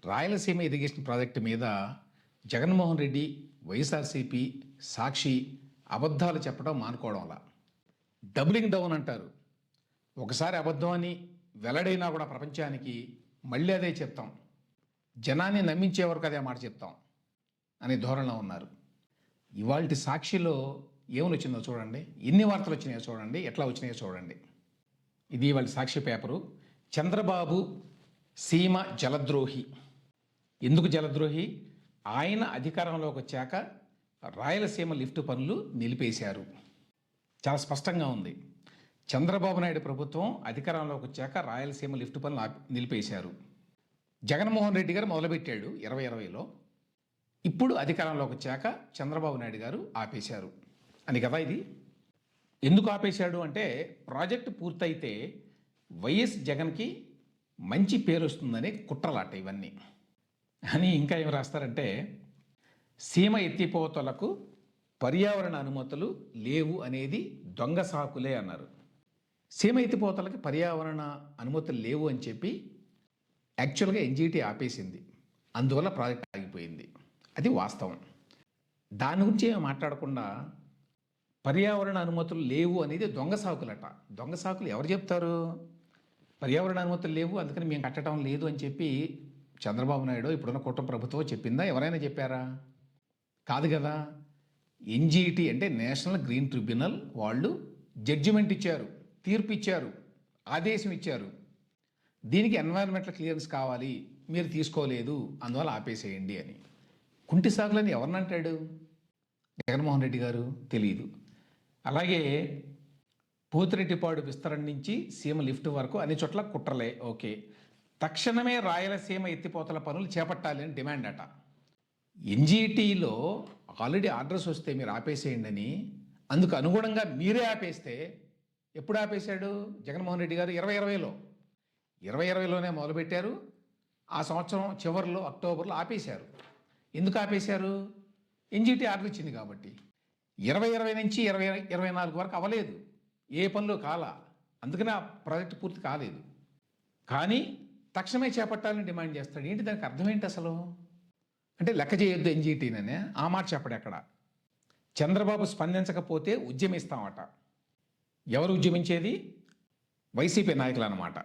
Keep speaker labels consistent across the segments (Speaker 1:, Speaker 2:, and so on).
Speaker 1: Rayalaseema irrigation project మీద జగన్మోహన్ రెడ్డి, వైఎస్ఆర్సీపీ, సాక్షి అబద్ధాలు చెప్పడం మానుకోవడంలా. డబులింగ్ డౌన్ అంటారు. ఒకసారి అబద్ధం అని వెల్లడైనా కూడా ప్రపంచానికి మళ్ళీ అదే చెప్తాం, జనాన్ని నమ్మించే వరకు అదే మాట చెప్తాం అనే ధోరణిలో ఉన్నారు. ఇవాల్టి సాక్షిలో ఏమని వచ్చిందో చూడండి, ఎన్ని వార్తలు వచ్చినాయో చూడండి, ఎట్లా వచ్చినాయో చూడండి. ఇది ఇవాళ సాక్షి పేపరు. చంద్రబాబు సీమ జలద్రోహి. ఎందుకు జలద్రోహి? ఆయన అధికారంలోకి వచ్చాక రాయలసీమ లిఫ్ట్ పనులు నిలిపేశారు. చాలా స్పష్టంగా ఉంది. చంద్రబాబు నాయుడు ప్రభుత్వం అధికారంలోకి వచ్చాక రాయలసీమ లిఫ్ట్ పనులు నిలిపేశారు. జగన్మోహన్ రెడ్డి గారు మొదలుపెట్టాడు 2020లో. ఇప్పుడు అధికారంలోకి వచ్చాక చంద్రబాబు నాయుడు గారు ఆపేశారు అని కదా ఇది. ఎందుకు ఆపేశాడు అంటే ప్రాజెక్టు పూర్తయితే వైఎస్ జగన్కి మంచి పేరు వస్తుందని కుట్రలాట ఇవన్నీ అని. ఇంకా ఏం రాస్తారంటే సీమ ఎత్తిపోతలకు పర్యావరణ అనుమతులు లేవు అనేది దొంగ సాకులే అన్నారు. సీమ ఎత్తిపోతలకి పర్యావరణ అనుమతులు లేవు అని చెప్పి యాక్చువల్గా ఎన్జీటీ ఆపేసింది, అందువల్ల ప్రాజెక్ట్ ఆగిపోయింది. అది వాస్తవం. దాని గురించి ఏమి మాట్లాడకుండా పర్యావరణ అనుమతులు లేవు అనేది దొంగ సాకులట. దొంగ సాకులు ఎవరు చెప్తారు? పర్యావరణ అనుమతులు లేవు అందుకని మేము కట్టడం లేదు అని చెప్పి చంద్రబాబు నాయుడు ఇప్పుడున్న కూటమి ప్రభుత్వం చెప్పిందా? ఎవరైనా చెప్పారా? కాదు కదా. ఎన్జీటీ అంటే నేషనల్ గ్రీన్ ట్రిబ్యునల్ వాళ్ళు జడ్జిమెంట్ ఇచ్చారు, తీర్పు ఇచ్చారు, ఆదేశం ఇచ్చారు. దీనికి ఎన్వైరన్మెంటల్ క్లియరెన్స్ కావాలి, మీరు తీసుకోలేదు, అందువల్ల ఆపేసేయండి అని. కుంటి సాకులని ఎవరినంటాడు? జగన్మోహన్ రెడ్డి గారు తెలియదు. అలాగే పోతిరెడ్డిపాడు విస్తరణ నుంచి సీమ లిఫ్ట్ వరకు అన్ని చోట్ల కుట్రలే. ఓకే, తక్షణమే రాయలసీమ ఎత్తిపోతల పనులు చేపట్టాలి అని డిమాండ్ అట. ఎన్జీటీలో ఆల్రెడీ ఆర్డర్స్ వస్తే మీరు ఆపేసేయండి అని, అందుకు అనుగుణంగా మీరే ఆపేస్తే ఎప్పుడు ఆపేశాడు జగన్మోహన్ రెడ్డి గారు? 2020లోనే మొదలుపెట్టారు. ఆ సంవత్సరం చివరిలో అక్టోబర్లో ఆపేశారు. ఎందుకు ఆపేశారు? ఎన్జీటీ ఆర్డర్ ఇచ్చింది కాబట్టి. 2020 నుంచి 2024 వరకు అవ్వలేదు, ఏ పనులు కాలా, అందుకనే ఆ ప్రాజెక్టు పూర్తి కాలేదు. కానీ తక్షణమే చేపట్టాలని డిమాండ్ చేస్తాడు. ఏంటి దానికి అర్థం ఏంటి అసలు? అంటే లెక్క చేయొద్దు ఎన్జీటీననే ఆ మాట చెప్పడు ఎక్కడ. చంద్రబాబు స్పందించకపోతే ఉద్యమిస్తామట. ఎవరు ఉద్యమించేది? వైసీపీ నాయకులు అన్నమాట.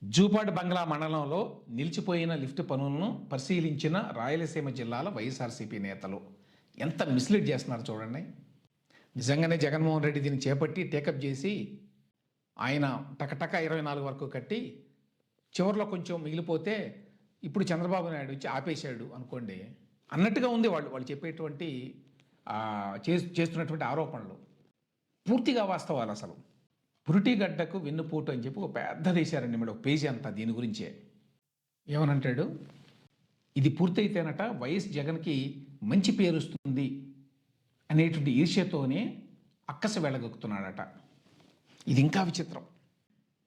Speaker 1: జూపాడు బంగ్లా మండలంలో నిలిచిపోయిన లిఫ్ట్ పనులను పరిశీలించిన రాయలసీమ జిల్లాల వైఎస్ఆర్సీపీ నేతలు ఎంత మిస్లీడ్ చేస్తున్నారు చూడండి. నిజంగానే జగన్మోహన్ రెడ్డి దీన్ని చేపట్టి టేకప్ చేసి ఆయన టకటక 24 వరకు కట్టి చివరిలో కొంచెం మిగిలిపోతే ఇప్పుడు చంద్రబాబు నాయుడు వచ్చి ఆపేశాడు అనుకోండి అన్నట్టుగా ఉంది. వాళ్ళు చెప్పేటువంటి చేస్తున్నటువంటి ఆరోపణలు పూర్తిగా వాస్తవాలు. అసలు పురిటిగడ్డకు వెన్నుపోటు అని చెప్పి ఒక పెద్ద తీశారండి, ఒక పేజీ అంతా దీని గురించే. ఏమనంటాడు? ఇది పూర్తయితేనట వైఎస్ జగన్కి మంచి పేరు వస్తుంది అనేటువంటి ఈర్ష్యతోనే అక్కస వెళ్ళగొక్కుతున్నాడట. ఇది ఇంకా విచిత్రం.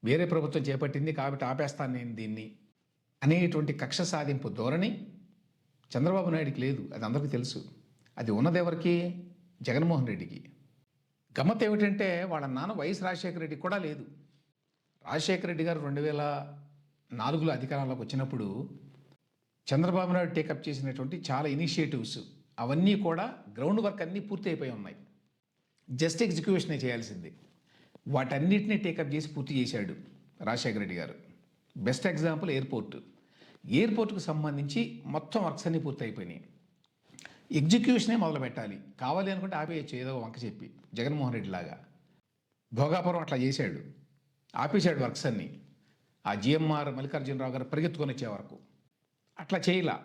Speaker 1: వేరే ప్రభుత్వం చేపట్టింది కాబట్టి ఆపేస్తాను నేను దీన్ని అనేటువంటి కక్ష సాధింపు ధోరణి చంద్రబాబు నాయుడికి లేదు, అది అందరికీ తెలుసు. అది ఉన్నదెవరికి? జగన్మోహన్ రెడ్డికి. గమ్మత్ ఏమిటంటే వాళ్ళ నాన్న వైఎస్ రాజశేఖర రెడ్డికి కూడా లేదు. రాజశేఖర రెడ్డి గారు 2004లో అధికారంలోకి వచ్చినప్పుడు చంద్రబాబు నాయుడు టేకప్ చేసినటువంటి చాలా ఇనిషియేటివ్స్ అవన్నీ కూడా గ్రౌండ్ వర్క్ అన్నీ పూర్తి అయిపోయి ఉన్నాయి, జస్ట్ ఎగ్జిక్యూషనే చేయాల్సింది. వాటన్నిటినీ టేకప్ చేసి పూర్తి చేశాడు రాజశేఖర రెడ్డి గారు. బెస్ట్ ఎగ్జాంపుల్ ఎయిర్పోర్టుకు సంబంధించి మొత్తం వర్క్స్ అన్నీ పూర్తి అయిపోయినాయి. ఎగ్జిక్యూషనే మొదలు పెట్టాలి, కావాలి అనుకుంటే ఆపేయచ్చు ఏదో వంక చెప్పి. జగన్మోహన్ రెడ్డి లాగా భోగాపురం అట్లా చేశాడు, ఆపేశాడు వర్క్స్ అన్నీ. ఆ జిఎంఆర్ మల్లికార్జునరావు గారు పరిగెత్తుకొని వచ్చే వరకు అట్లా చేయలా.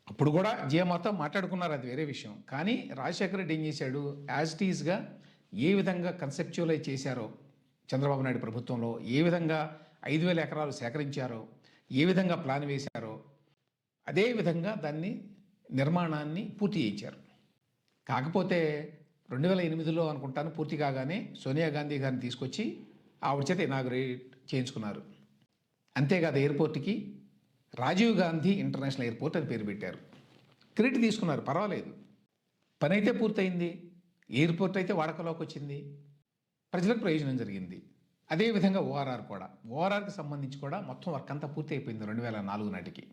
Speaker 1: అప్పుడు కూడా జిఎంఆర్తో మాట్లాడుకున్నారు, అది వేరే విషయం. కానీ రాజశేఖర రెడ్డి ఏం చేశాడు? యాజ్ ఇట్ ఈజ్గా ఏ విధంగా కన్సెప్చువలైజ్ చేశారో చంద్రబాబు నాయుడు ప్రభుత్వంలో, ఏ విధంగా 5,000 ఎకరాలు సేకరించారో, ఏ విధంగా ప్లాన్ వేశారో అదే విధంగా దాన్ని నిర్మాణాన్ని పూర్తి చేయించారు. కాకపోతే 2008లో అనుకుంటాను పూర్తి కాగానే సోనియా గాంధీ గారిని తీసుకొచ్చి ఆవిడ చేత ఇనాగ్రేట్ చేయించుకున్నారు. అంతేకాదు ఎయిర్పోర్ట్కి రాజీవ్ గాంధీ ఇంటర్నేషనల్ ఎయిర్పోర్ట్ అని పేరు పెట్టారు. క్రెడిట్ తీసుకున్నారు, పర్వాలేదు. పని అయితే పూర్తయింది, ఎయిర్పోర్ట్ అయితే వాడకలోకి వచ్చింది, ప్రజలకు ప్రయోజనం జరిగింది. అదేవిధంగా ఓఆర్ఆర్కి సంబంధించి కూడా మొత్తం వర్క్ అంతా పూర్తి అయిపోయింది 2004 నాటికి.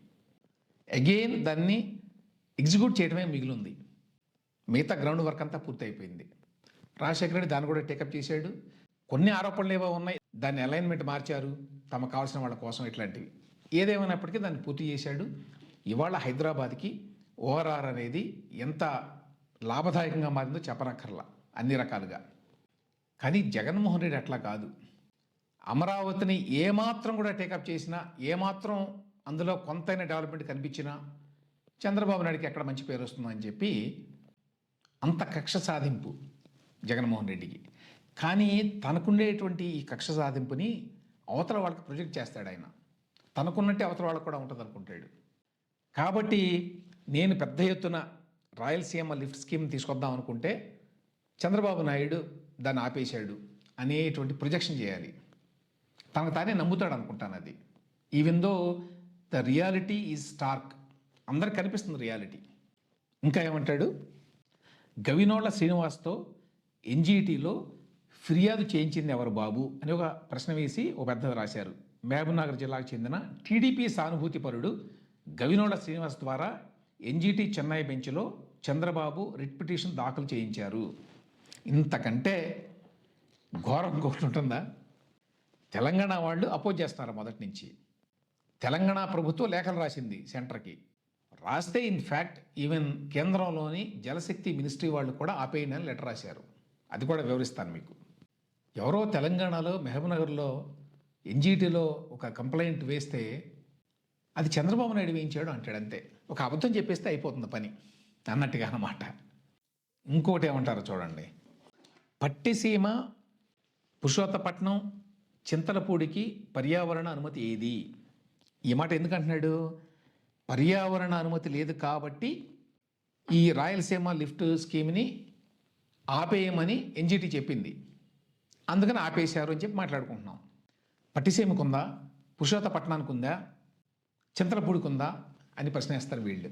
Speaker 1: అగైన్ దాన్ని ఎగ్జిక్యూట్ చేయడమే మిగిలింది. మిగతా గ్రౌండ్ వర్క్ అంతా పూర్తి అయిపోయింది. రాజశేఖర రెడ్డి దాన్ని కూడా టేకప్ చేశాడు. కొన్ని ఆరోపణలు ఏవో ఉన్నాయి, దాన్ని అలైన్మెంట్ మార్చారు తమకు కావాల్సిన వాళ్ళ కోసం, ఇట్లాంటివి. ఏదేమైనప్పటికీ దాన్ని పూర్తి చేశాడు. ఇవాళ హైదరాబాద్కి ఓఆర్ఆర్ అనేది ఎంత లాభదాయకంగా మారిందో చెప్పనక్కర్లా అన్ని రకాలుగా. కానీ జగన్మోహన్ రెడ్డి అట్లా కాదు. అమరావతిని ఏమాత్రం కూడా టేకప్ చేసినా, ఏమాత్రం అందులో కొంతైనా డెవలప్మెంట్ కనిపించినా చంద్రబాబు నాయుడికి ఎక్కడ మంచి పేరు వస్తుందని చెప్పి అంత కక్ష సాధింపు జగన్మోహన్ రెడ్డికి. కానీ తనకుండేటువంటి ఈ కక్ష సాధింపుని అవతల వాళ్ళకి ప్రొజెక్ట్ చేస్తాడు ఆయన. తనకున్నట్టే అవతల వాళ్ళకు కూడా ఉంటుంది అనుకుంటాడు. కాబట్టి నేను పెద్ద ఎత్తున రాయలసీమ లిఫ్ట్ స్కీమ్ తీసుకొద్దాం అనుకుంటే చంద్రబాబు నాయుడు దాన్ని ఆపేశాడు అనేటువంటి ప్రొజెక్షన్ చేయాలి. తనకు తానే నమ్ముతాడు అనుకుంటాను అది. Even though the reality is stark, అందరికి కనిపిస్తుంది రియాలిటీ. ఇంకా ఏమంటాడు, గవినోళ్ల శ్రీనివాస్తో ఎన్జీటీలో ఫిర్యాదు చేయించింది ఎవరు బాబు అని ఒక ప్రశ్న వేసి ఒక పెద్ద రాశారు. మహబూబ్నగర్ జిల్లాకు చెందిన టీడీపీ సానుభూతిపరుడు గవినోళ్ల శ్రీనివాస్ ద్వారా ఎన్జీటీ చెన్నై బెంచ్లో చంద్రబాబు రిట్ పిటిషన్ దాఖలు చేయించారు. ఇంతకంటే ఘోరం ఇంకొకటి ఉంటుందా? తెలంగాణ వాళ్ళు అపోజ్ చేస్తున్నారు మొదటి నుంచి. తెలంగాణ ప్రభుత్వం లేఖలు రాసింది సెంటర్కి. రాస్తే ఇన్ఫ్యాక్ట్ ఈవెన్ కేంద్రంలోని జలశక్తి మినిస్ట్రీ వాళ్ళు కూడా ఆపేయండి అని లెటర్ రాశారు. అది కూడా వివరిస్తాను మీకు. ఎవరో తెలంగాణలో మహబూబ్నగర్లో ఎన్జీటీలో ఒక కంప్లైంట్ వేస్తే అది చంద్రబాబు నాయుడు వేయించాడు అంటాడు. అంతే, ఒక అబద్ధం చెప్పేస్తే అయిపోతుంది పని అన్నట్టుగా అన్నమాట. ఇంకోటి ఏమంటారో చూడండి, పట్టిసీమ పురుషోత్తపట్నం చింతలపూడికి పర్యావరణ అనుమతి ఏది? ఈ మాట ఎందుకు అంటున్నాడు? పర్యావరణ అనుమతి లేదు కాబట్టి ఈ రాయలసీమ లిఫ్ట్ స్కీమ్ని ఆపేయమని ఎన్జీటీ చెప్పింది, అందుకని ఆపేశారు అని చెప్పి మాట్లాడుకుంటున్నాం. పట్టిసీమకు ఉందా, పురుషోత్తపట్నానికి ఉందా, చింతలపూడికి ఉందా అని ప్రశ్నిస్తారు వీళ్ళు.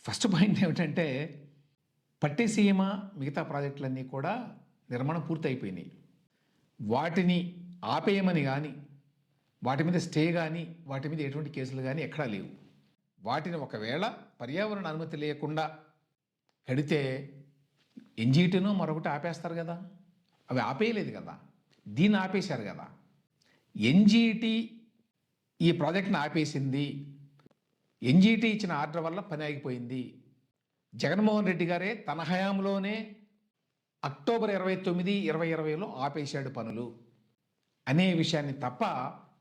Speaker 1: ఫస్ట్ పాయింట్ ఏమిటంటే, పట్టిసీమ మిగతా ప్రాజెక్టులన్నీ కూడా నిర్మాణం పూర్తి అయిపోయినాయి. వాటిని ఆపేయమని కానీ, వాటి మీద స్టే కానీ, వాటి మీద ఎటువంటి కేసులు కానీ ఎక్కడా లేవు. వాటిని ఒకవేళ పర్యావరణ అనుమతి లేకుండా కడితే ఎన్జీటీను మరొకటి ఆపేస్తారు కదా. అవి ఆపేయలేదు కదా, దీన్ని ఆపేశారు కదా. ఎన్జీటీ ఈ ప్రాజెక్ట్ని ఆపేసింది. ఎన్జీటీ ఇచ్చిన ఆర్డర్ వల్ల పని ఆగిపోయింది. జగన్మోహన్ రెడ్డి గారే తన హయాంలోనే అక్టోబర్ 29, 2020లో ఆపేశాడు పనులు అనే విషయాన్ని తప్ప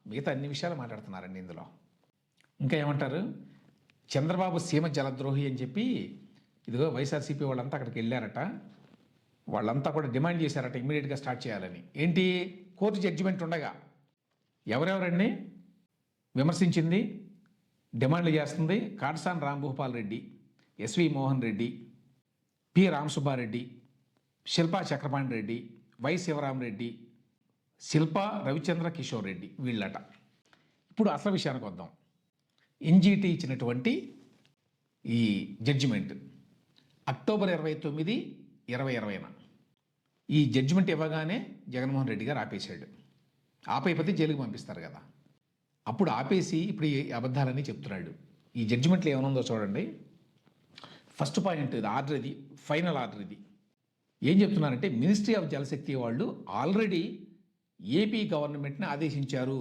Speaker 1: మిగతా అన్ని విషయాలు మాట్లాడుతున్నారండి ఇందులో. ఇంకా ఏమంటారు, చంద్రబాబు సీమ జలద్రోహి అని చెప్పి ఇదిగో వైఎస్ఆర్సీపీ వాళ్ళంతా అక్కడికి వెళ్ళారట. వాళ్ళంతా కూడా డిమాండ్ చేశారట ఇమ్మీడియట్గా స్టార్ట్ చేయాలని. ఏంటి, కోర్టు జడ్జిమెంట్ ఉండగా ఎవరెవరండి విమర్శించింది, డిమాండ్లు చేస్తుంది? Katasani Rambhupal Reddy, S V Mohan Reddy, P Ramasubbareddy, Shilpa Chakrapani Reddy, Y Sivaramareddy, Shilpa Ravichandra Kishore Reddy వీళ్ళట. ఇప్పుడు అసలు విషయానికి వద్దాం. ఎన్జీటీ ఇచ్చినటువంటి ఈ జడ్జిమెంట్ అక్టోబర్ 29, 2020 ఈ జడ్జిమెంట్ ఇవ్వగానే జగన్మోహన్ రెడ్డి గారు ఆపేశాడు. ఆపైపోతే జైలుకి పంపిస్తారు కదా. అప్పుడు ఆపేసి ఇప్పుడు ఈ అబద్ధాలని చెప్తున్నాడు. ఈ జడ్జిమెంట్లో ఏమనుందో చూడండి. ఫస్ట్ పాయింట్, ఇది ఆర్డర్, ఇది ఫైనల్ ఆర్డర్. ఇది ఏం చెప్తున్నారంటే, మినిస్ట్రీ ఆఫ్ జలశక్తి వాళ్ళు ఆల్రెడీ ఏపీ గవర్నమెంట్ని ఆదేశించారు,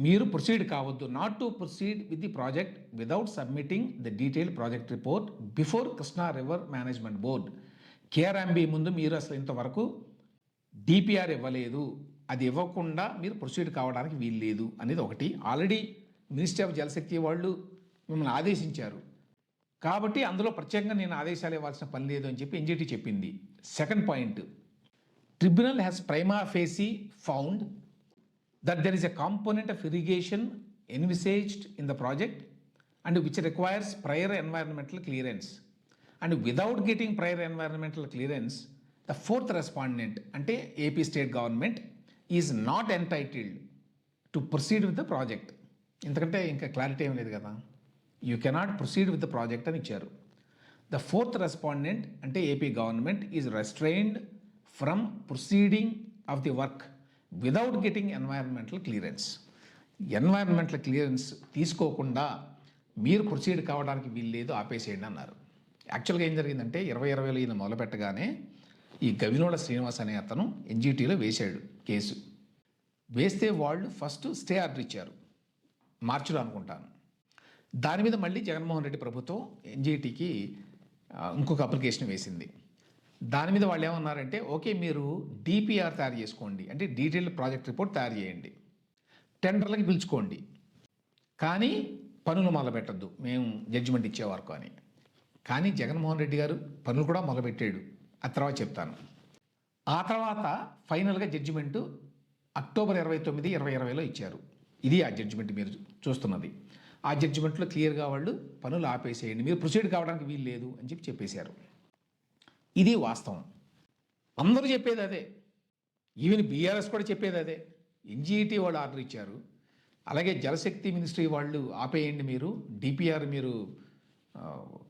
Speaker 1: మీరు ప్రొసీడ్ కావద్దు, not to proceed with the project without submitting the detail project report before Krishna river management board. KRMB ముందు మీరు అసలు ఇంతవరకు డిపిఆర్ ఇవ్వలేదు, అది ఇవ్వకుండా మీరు ప్రొసీడ్ కావడానికి వీలు లేదు అనేది ఒకటి. ఆల్రెడీ మినిస్ట్రీ ఆఫ్ జలశక్తి వాళ్ళు మిమ్మల్ని ఆదేశించారు కాబట్టి అందులో ప్రత్యేకంగా నేను ఆదేశాలు ఇవ్వాల్సిన పని లేదు అని చెప్పి ఎన్జీటీ చెప్పింది. Second point, tribunal has prima facie found that there is a component of irrigation envisaged in the project and which requires prior environmental clearance, and without getting prior environmental clearance the fourth respondent ante AP state government is not entitled to proceed with the project. ఇంతకంటే ఇంకా clarity ఏం లేదు కదా. You cannot proceed with the project అని ఇచ్చారు. The fourth respondent అంటే AP government is restrained from proceeding of the work without getting environmental clearance. Environmental clearance తీసుకోకుండా మీరు ప్రొసీడ్ కావడానికి వీలు లేదు, ఆపేసేయండి అన్నారు. యాక్చువల్గా ఏం జరిగిందంటే 2020లో ఈయన మొదలు పెట్టగానే ఈ గవినోళ శ్రీనివాస్ అనే అతను ఎన్జిటీలో వేశాడు కేసు. వేస్తే వాళ్ళు ఫస్ట్ స్టే ఆర్డర్ ఇచ్చారు, మార్చిలో అనుకుంటాను. దాని మీద మళ్ళీ జగన్మోహన్ రెడ్డి ప్రభుత్వం ఎన్జిటికి ఇంకొక అప్లికేషన్ వేసింది. దాని మీద వాళ్ళు ఏమన్నారంటే, ఓకే మీరు డిపిఆర్ తయారు చేసుకోండి, అంటే డీటెయిల్డ్ ప్రాజెక్ట్ రిపోర్ట్ తయారు చేయండి, టెండర్లకి పిలుచుకోండి, కానీ పనులు మొదలుపెట్టద్దు మేము జడ్జిమెంట్ ఇచ్చే వరకు అని. కానీ జగన్మోహన్ రెడ్డి గారు పనులు కూడా మొదలుపెట్టాడు, ఆ తర్వాత చెప్తాను. ఆ తర్వాత ఫైనల్గా జడ్జిమెంటు అక్టోబర్ 29, 2020లో ఇచ్చారు. ఇది ఆ జడ్జిమెంట్ మీరు చూస్తున్నది. ఆ జడ్జిమెంట్లో క్లియర్గా వాళ్ళు పనులు ఆపేసేయండి, మీరు ప్రొసీడ్ కావడానికి వీలు లేదు అని చెప్పేశారు. ఇది వాస్తవం. అందరూ చెప్పేది అదే, ఈవెన్ బీఆర్ఎస్ కూడా చెప్పేది అదే. ఎన్జిటి వాళ్ళు ఆర్డర్ ఇచ్చారు, అలాగే జలశక్తి మినిస్ట్రీ వాళ్ళు ఆపేయండి, మీరు డిపిఆర్ మీరు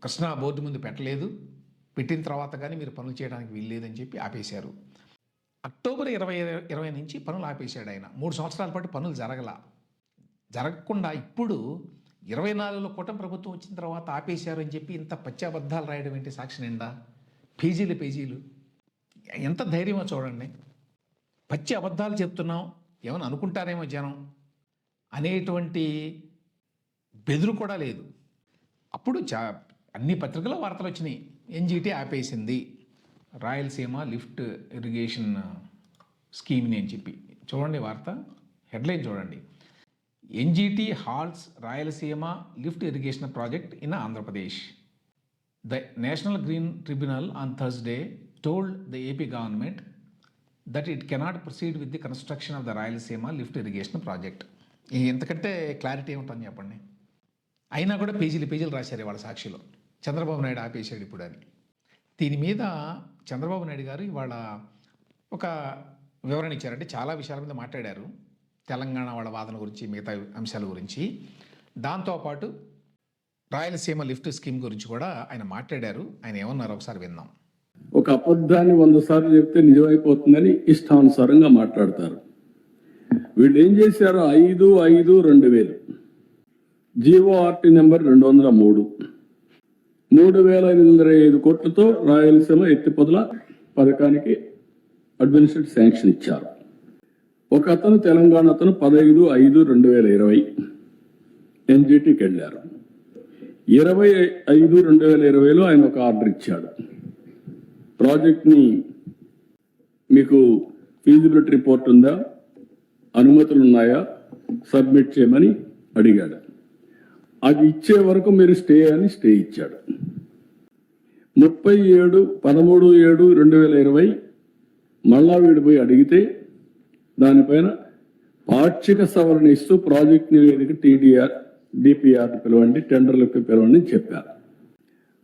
Speaker 1: కృష్ణా బోర్డు ముందు పెట్టలేదు, పెట్టిన తర్వాత కానీ మీరు పనులు చేయడానికి వీల్లేదని చెప్పి ఆపేశారు. అక్టోబర్ 2020 నుంచి పనులు ఆపేశాడు ఆయన. 3 సంవత్సరాల పాటు పనులు జరగకుండా ఇప్పుడు 24లో కూటమి ప్రభుత్వం వచ్చిన తర్వాత ఆపేశారు అని చెప్పి ఇంత పచ్చాబద్ధాలు రాయడం ఏంటి? సాక్షి నిండా పేజీలు. ఎంత ధైర్యమో చూడండి. పచ్చి అబద్ధాలు చెప్తున్నాం, ఏమైనా అనుకుంటారేమో జనం అనేటువంటి బెదురు కూడా లేదు. అప్పుడు అన్ని పత్రికల్లో వార్తలు వచ్చినాయి, ఎన్జిటి ఆపేసింది రాయలసీమ లిఫ్ట్ ఇరిగేషన్ స్కీమ్ని అని చెప్పి. చూడండి వార్త హెడ్లైన్ చూడండి, NGT halts Rayalaseema lift irrigation project in Andhra Pradesh. The National Green Tribunal on Thursday told the AP government that it cannot proceed with the construction of the Rayalaseema lift irrigation project. ఎంతకంటే clarity ఏముంటుందని చెప్పండి. అయినా కూడా పేజీలు రాశారు ఇవాళ సాక్షిలో, చంద్రబాబు నాయుడు ఆపేశాడు ఇప్పుడు అని. దీని మీద చంద్రబాబు నాయుడు గారు ఇవాళ ఒక వివరణ ఇచ్చారంటే చాలా విషయాల మీద మాట్లాడారు, తెలంగాణ వాళ్ళ వాదన గురించి, మిగతా అంశాల గురించి. దాంతోపాటు రాయలసీమ లిఫ్ట్ స్కీమ్ గురించి కూడా ఆయన మాట్లాడారు. ఆయన ఏమన్నారు ఒకసారి విందాం.
Speaker 2: ఒక అబద్ధాన్ని 100 సార్లు చెప్తే నిజమైపోతుందని ఇష్టానుసారంగా మాట్లాడతారు. వీళ్ళు ఏం చేశారు? 5/5/2000 జీఓఆర్టీ నెంబర్ 203 3,525 కోట్లతో రాయలసీమ ఎత్తిపోతల పథకానికి అడ్మినిస్ట్రేటివ్ శాంక్షన్ ఇచ్చారు. ఒక అతను తెలంగాణ అతను 15/5/2020 ఎన్జిటికి వెళ్ళారు. 25/5/2020లో ఆయన ఒక ఆర్డర్ ఇచ్చాడు, ప్రాజెక్ట్ని మీకు ఫీజిబిలిటీ రిపోర్ట్ ఉందా, అనుమతులు ఉన్నాయా, సబ్మిట్ చేయమని అడిగాడు. అది ఇచ్చే వరకు మీరు స్టే ఇచ్చాడు. 13/7/2020 మళ్ళా వీడిపోయి అడిగితే దానిపైన పాక్షిక సవరణ ఇస్తూ ప్రాజెక్ట్ నివేదిక డిపిఆర్ పిలవండి, టెండర్లకు పిలవండి చెప్పారు.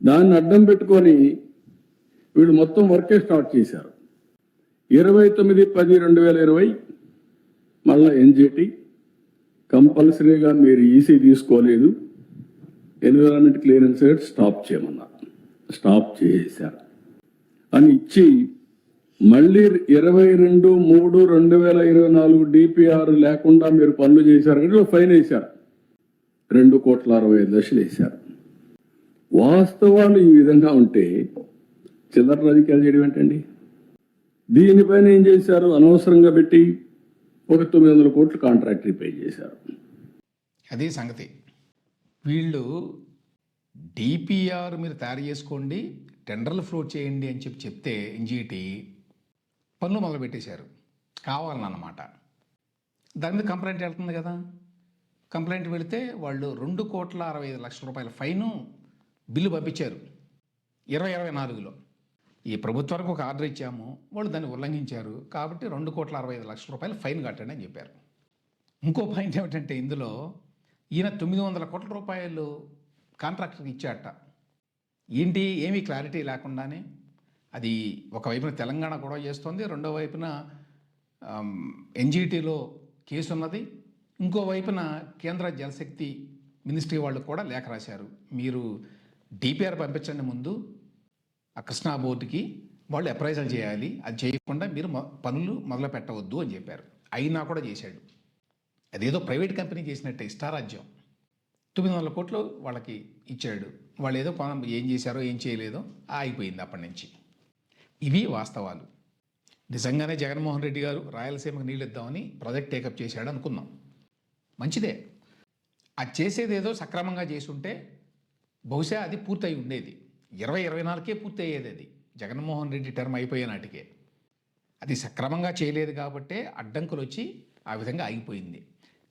Speaker 2: దాన్ని అడ్డం పెట్టుకొని వీళ్ళు మొత్తం వర్కే స్టార్ట్ చేశారు. 29/10/2020 మళ్ళా ఎన్జిటి కంపల్సరీగా మీరు ఈసీ తీసుకోలేదు, ఎన్విరాన్మెంట్ క్లియరెన్స్ స్టాప్ చేయమన్నారు. స్టాప్ చేశారు అని ఇచ్చి మళ్ళీ 22/3/2024 డిపిఆర్ లేకుండా మీరు పనులు చేశారు కానీ ఫైన్ వేశారు, 2,65,00,000 వేశారు. వాస్తవాలు ఈ విధంగా ఉంటే చిల్లర రాజకీయాలు చేయడం ఏంటండి? దీనిపైన ఏం చేశారు? అనవసరంగా పెట్టి ఒక 900 కోట్లు కాంట్రాక్ట్ పే చేశారు.
Speaker 1: అదే సంగతి. వీళ్ళు డిపిఆర్ మీరు తయారు చేసుకోండి, టెండర్లు ఫ్లోట్ చేయండి అని చెప్తే ఎన్జిటి పనులు మొదలుపెట్టేశారు కావాలన్నమాట. దాని మీద కంప్లైంట్ వెళ్తుంది కదా. కంప్లైంట్ వెళితే వాళ్ళు 2,65,00,000 రూపాయల ఫైను బిల్లు పంపించారు 2024లో. ఈ ప్రభుత్వానికి ఒక ఆర్డర్ ఇచ్చాము, వాళ్ళు దాన్ని ఉల్లంఘించారు కాబట్టి 2,65,00,000 రూపాయలు ఫైన్ కట్టండి అని చెప్పారు. ఇంకో పాయింట్ ఏమిటంటే ఇందులో ఈయన 900 కోట్ల రూపాయలు కాంట్రాక్టర్కి ఇచ్చాట. ఏంటి ఏమీ క్లారిటీ లేకుండానే అది ఒకవైపున తెలంగాణ గొడవ చేస్తుంది, రెండో వైపున ఎన్జిటిలో కేసు ఉన్నది, ఇంకోవైపున కేంద్ర జలశక్తి మినిస్ట్రీ వాళ్ళు కూడా లేఖ రాశారు, మీరు డిపిఆర్ పంపించండి ముందు ఆ కృష్ణా బోర్డుకి, వాళ్ళు అప్రైజల్ చేయాలి, అది చేయకుండా మీరు పనులు మొదలు పెట్టవద్దు అని చెప్పారు. అయినా కూడా చేశాడు. అదేదో ప్రైవేట్ కంపెనీ చేసినట్టే ఇష్టారాజ్యం. 900 కోట్లు వాళ్ళకి ఇచ్చాడు. వాళ్ళు ఏదో ఏం చేశారో ఏం చేయలేదో ఆగిపోయింది అప్పటి నుంచి. ఇవి వాస్తవాలు. నిజంగానే జగన్మోహన్ రెడ్డి గారు రాయలసీమకు నీళ్ళు ఇద్దామని ప్రాజెక్ట్ టేకప్ చేశాడు అనుకుందాం, మంచిదే. అది చేసేదేదో సక్రమంగా చేసుంటే బహుశా అది పూర్తయి ఉండేది. 2024కే పూర్తి అయ్యేది అది, జగన్మోహన్ రెడ్డి టర్మ్ అయిపోయే నాటికే. అది సక్రమంగా చేయలేదు కాబట్టే అడ్డంకులు వచ్చి ఆ విధంగా ఆగిపోయింది.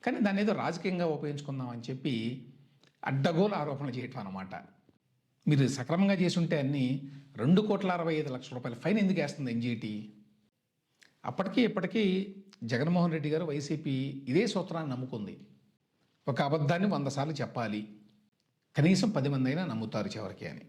Speaker 1: కానీ దాన్ని ఏదో రాజకీయంగా ఉపయోగించుకుందామని చెప్పి అడ్డగోలు ఆరోపణలు చేయటం అన్నమాట. మీరు సక్రమంగా చేసుంటే అన్నీ 2,65 కోట్ల ఫైన్ ఎందుకు వేస్తుంది ఎన్జీటీ? అప్పటికీ ఇప్పటికీ జగన్మోహన్ రెడ్డి గారు వైసీపీ ఇదే సూత్రాన్ని నమ్ముకుంది. ఒక అబద్ధాన్ని 100 సార్లు చెప్పాలి, కనీసం 10 మంది అయినా నమ్ముతారు చివరికి అని.